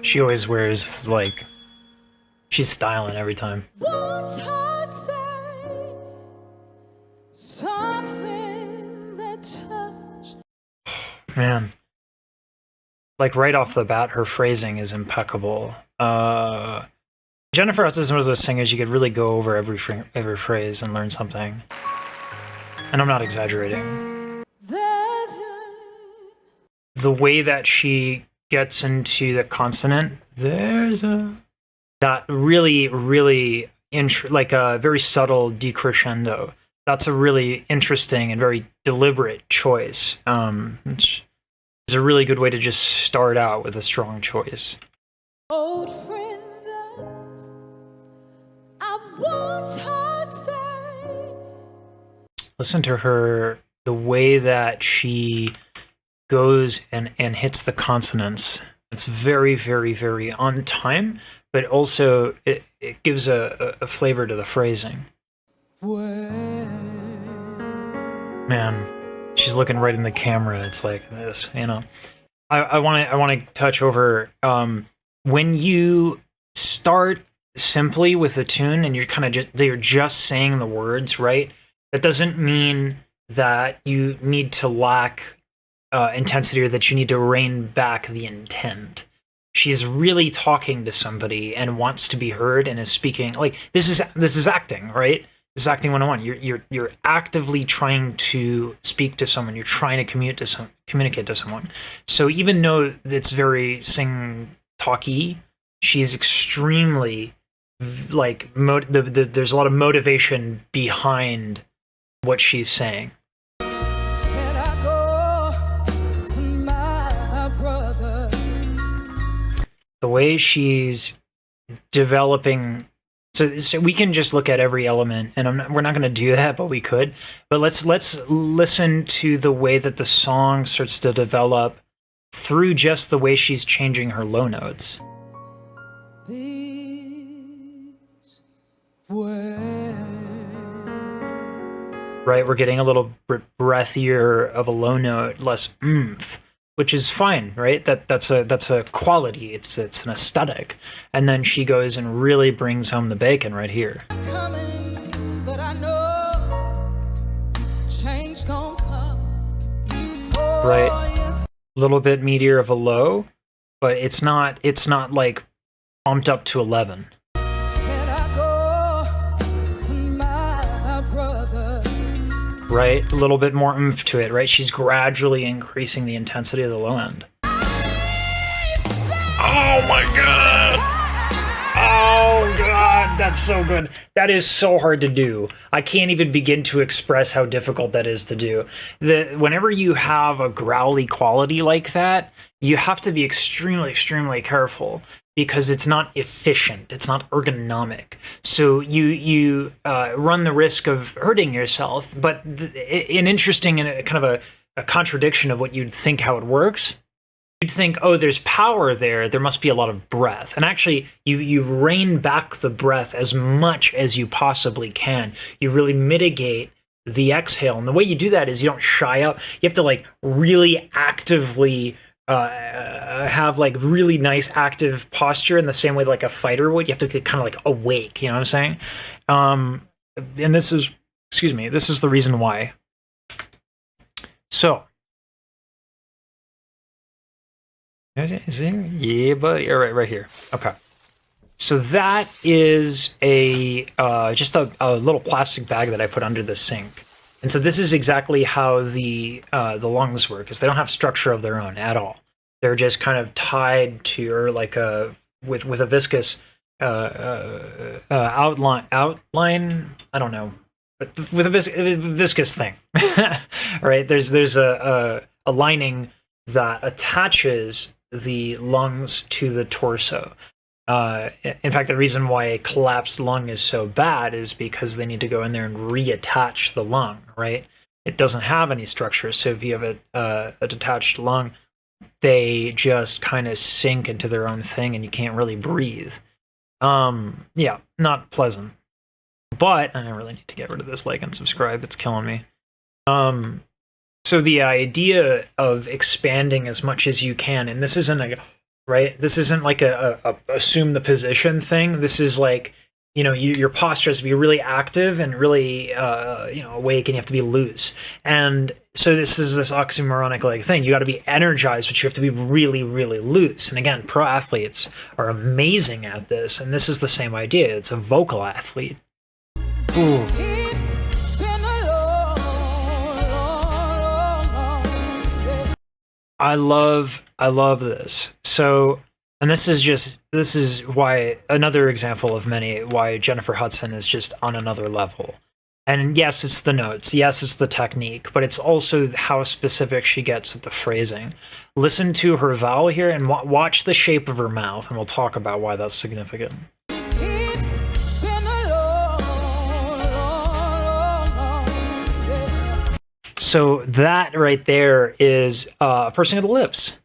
She always wears, like, she's styling every time. Won't I say something that touched? Man. Like, right off the bat, her phrasing is impeccable. Jennifer Hudson was one of those singers you could really go over every phrase and learn something. And I'm not exaggerating. The way that she gets into the consonant, that really, like a very subtle decrescendo. That's a really interesting and very deliberate choice. It's a really good way to just start out with a strong choice. Old friend that I won't hurt say. Listen to her, the way that she goes and hits the consonants. It's very, very, very on time, but also it gives a flavor to the phrasing. Man, she's looking right in the camera. It's like this, you know. I want to touch over when you start simply with a tune and you're just saying the words, right? That doesn't mean that you need to lack intensity or that you need to rein back the intent. She's really talking to somebody and wants to be heard and is speaking. Like, this is acting, right? This is acting 101. You're actively trying to speak to someone. You're trying to communicate to someone. So even though it's very sing-talky, she is extremely, like, there's a lot of motivation behind what she's saying. The way she's developing, so we can just look at every element, and we're not going to do that, but we could. But let's listen to the way that the song starts to develop through just the way she's changing her low notes. Right, we're getting a little breathier of a low note, less oomph, which is fine, right? That's a quality. It's an aesthetic. And then she goes and really brings home the bacon right here. Coming, but I know change gonna come. Oh, right, yes. A little bit meatier of a low, but it's not like bumped up to 11. Said I go to my brother. Right, a little bit more oomph to it, right? She's gradually increasing the intensity of the low end. Oh my god! Oh god, that's so good. That is so hard to do. I can't even begin to express how difficult that is to do. Whenever you have a growly quality like that, you have to be extremely, extremely careful, because it's not efficient, it's not ergonomic. So you run the risk of hurting yourself, but an interesting and kind of a contradiction of what you'd think how it works. You'd think, oh, there's power there must be a lot of breath. And actually, you rein back the breath as much as you possibly can. You really mitigate the exhale. And the way you do that is you don't shy out. You have to, like, really actively have, like, really nice active posture in the same way like a fighter would. You have to get kind of like awake, you know what I'm saying? And this is the reason why. So, is there? Yeah, buddy. All right here. Okay. So that is just a little plastic bag that I put under the sink. And so this is exactly how the lungs work, is they don't have structure of their own at all. They're just kind of tied to, or like with a viscous outline. I don't know, but with a viscous thing, right? There's a lining that attaches the lungs to the torso. In fact, the reason why a collapsed lung is so bad is because they need to go in there and reattach the lung, right? It doesn't have any structure, so if you have a detached lung, they just kind of sink into their own thing and you can't really breathe. Yeah, not pleasant. But I really need to get rid of this like and subscribe. It's killing me. So the idea of expanding as much as you can, and this isn't right? This isn't like a assume the position thing. This is like, your posture has to be really active and really, awake, and you have to be loose. And so this is this oxymoronic like thing. You got to be energized, but you have to be really, really loose. And again, pro athletes are amazing at this. And this is the same idea. It's a vocal athlete. Ooh. It's been a long day. I love this. So, and this is why, another example of many, why Jennifer Hudson is just on another level. And yes, it's the notes. Yes, it's the technique, but it's also how specific she gets with the phrasing. Listen to her vowel here and watch the shape of her mouth, and we'll talk about why that's significant. It's been a long day. So that right there is pursing of the lips.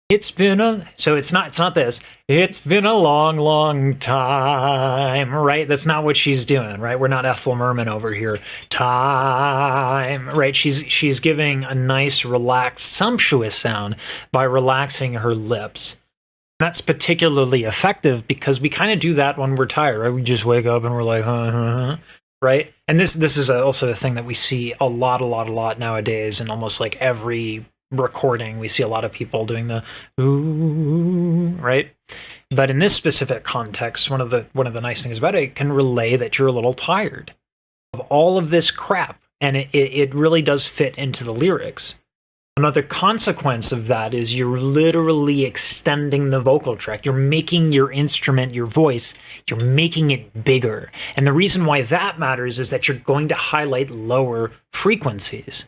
It's been it's not this. It's been a long, long time, right? That's not what she's doing, right? We're not Ethel Merman over here. Time, right? She's giving a nice, relaxed, sumptuous sound by relaxing her lips. That's particularly effective because we kind of do that when we're tired, right? We just wake up and we're like, right? And this is also a thing that we see a lot nowadays, in almost like every recording. We see a lot of people doing the ooh, right? But in this specific context, one of the nice things about it can relay that you're a little tired of all of this crap, and it really does fit into the lyrics. Another consequence of that is you're literally extending the vocal tract. You're making your instrument, your voice, you're making it bigger. And the reason why that matters is that you're going to highlight lower frequencies.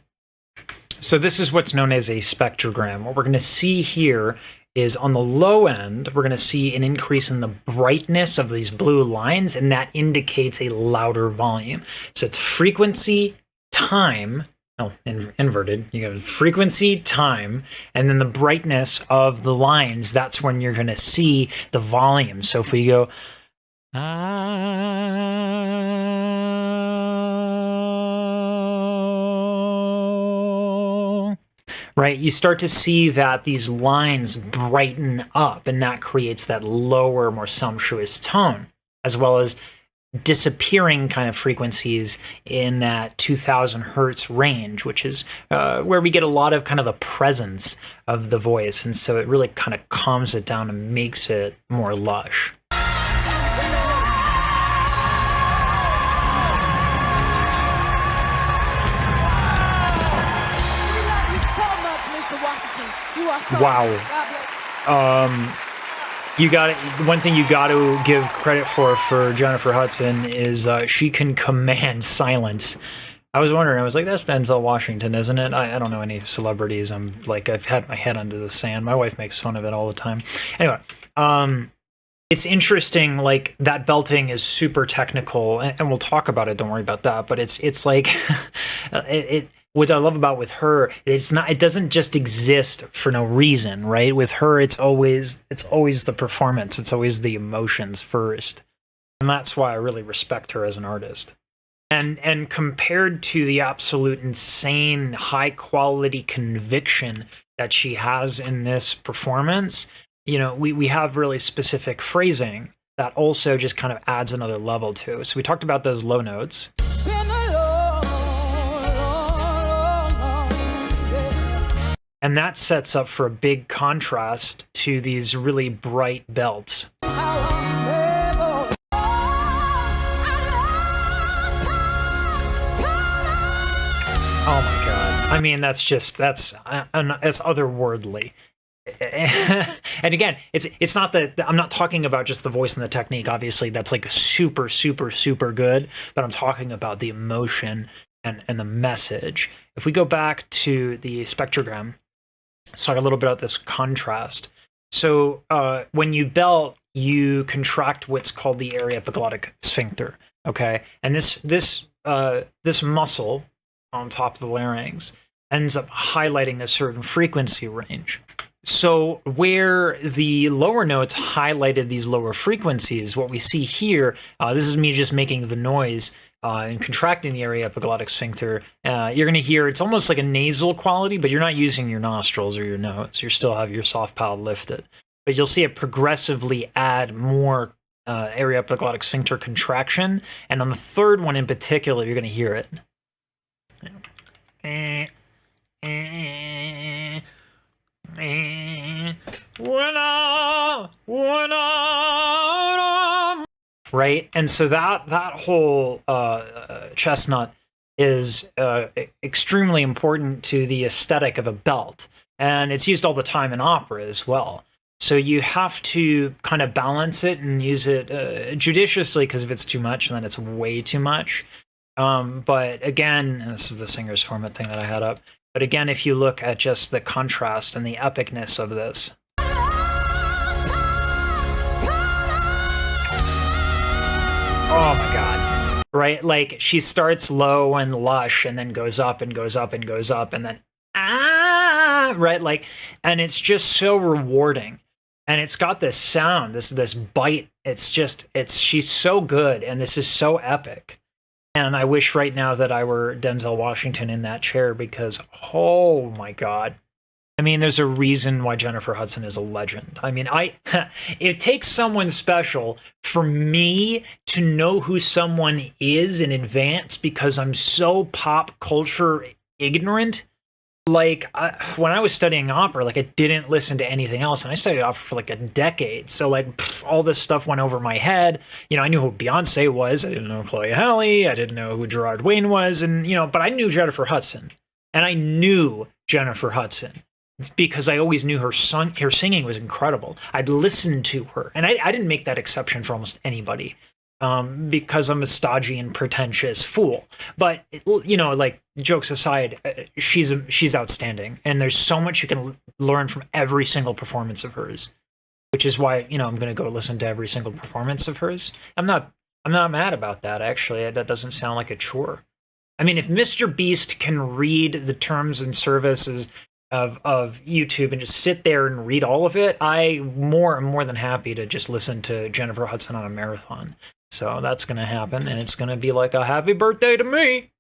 So this is what's known as a spectrogram. What we're going to see here is on the low end, we're going to see an increase in the brightness of these blue lines, and that indicates a louder volume. So it's frequency, time, inverted. You go frequency, time, and then the brightness of the lines. That's when you're going to see the volume. So if we go, right, you start to see that these lines brighten up, and that creates that lower, more sumptuous tone, as well as disappearing kind of frequencies in that 2000 hertz range, which is where we get a lot of kind of the presence of the voice. And so it really kind of calms it down and makes it more lush. Wow. You got one thing you got to give credit for Jennifer Hudson is she can command silence. I was wondering, I was like, that's Denzel Washington, isn't it? I don't know any celebrities. I'm like, I've had my head under the sand. My wife makes fun of it all the time. Anyway, it's interesting, like that belting is super technical, and we'll talk about it. Don't worry about that. But it's like what I love about with her, it doesn't just exist for no reason, right? With her, it's always the performance, it's always the emotions first. And that's why I really respect her as an artist. And compared to the absolute insane high quality conviction that she has in this performance, we have really specific phrasing that also just kind of adds another level to. So we talked about those low notes. And that sets up for a big contrast to these really bright belts. Oh my God. I mean, that's otherworldly. And again, it's not that I'm not talking about just the voice and the technique. Obviously, that's like super, super, super good. But I'm talking about the emotion and the message. If we go back to the spectrogram, let's talk a little bit about this contrast. So when you belt, you contract what's called the area epiglottic sphincter. Okay, and this muscle on top of the larynx ends up highlighting a certain frequency range. So where the lower notes highlighted these lower frequencies, what we see here, this is me just making the noise and contracting the area epiglottic sphincter. You're going to hear it's almost like a nasal quality, but you're not using your nostrils or your nose. You still have your soft palate lifted. but you'll see it progressively add more aryepiglottic sphincter contraction. And on the third one in particular, you're going to hear it. Right? And so that whole chestnut is extremely important to the aesthetic of a belt. And it's used all the time in opera as well. So you have to kind of balance it and use it judiciously, because if it's too much, then it's way too much. But again, and this is the singer's format thing that I had up. But again, if you look at just the contrast and the epicness of this. Oh my God. Right? Like she starts low and lush and then goes up and goes up and goes up and then right? Like, and it's just so rewarding. And it's got this sound, this bite. She's so good, and this is so epic. And I wish right now that I were Denzel Washington in that chair, because oh my God. I mean, there's a reason why Jennifer Hudson is a legend. I mean, it takes someone special for me to know who someone is in advance, because I'm so pop culture ignorant. Like, when I was studying opera, like, I didn't listen to anything else, and I studied opera for like a decade. So like, all this stuff went over my head. You know, I knew who Beyonce was. I didn't know Chloe Halle. I didn't know who Gerard Wayne was, and but I knew Jennifer Hudson, and I knew Jennifer Hudson because I always knew her singing was incredible. I'd listened to her, and I didn't make that exception for almost anybody. Because I'm a stodgy and pretentious fool. But like, jokes aside, she's outstanding, and there's so much you can learn from every single performance of hers, which is why I'm going to go listen to every single performance of hers. I'm not mad about that, actually. That doesn't sound like a chore. I mean, if Mr. Beast can read the terms and services of YouTube and just sit there and read all of it, I'm more than happy to just listen to Jennifer Hudson on a marathon. So that's going to happen, and it's going to be like a happy birthday to me.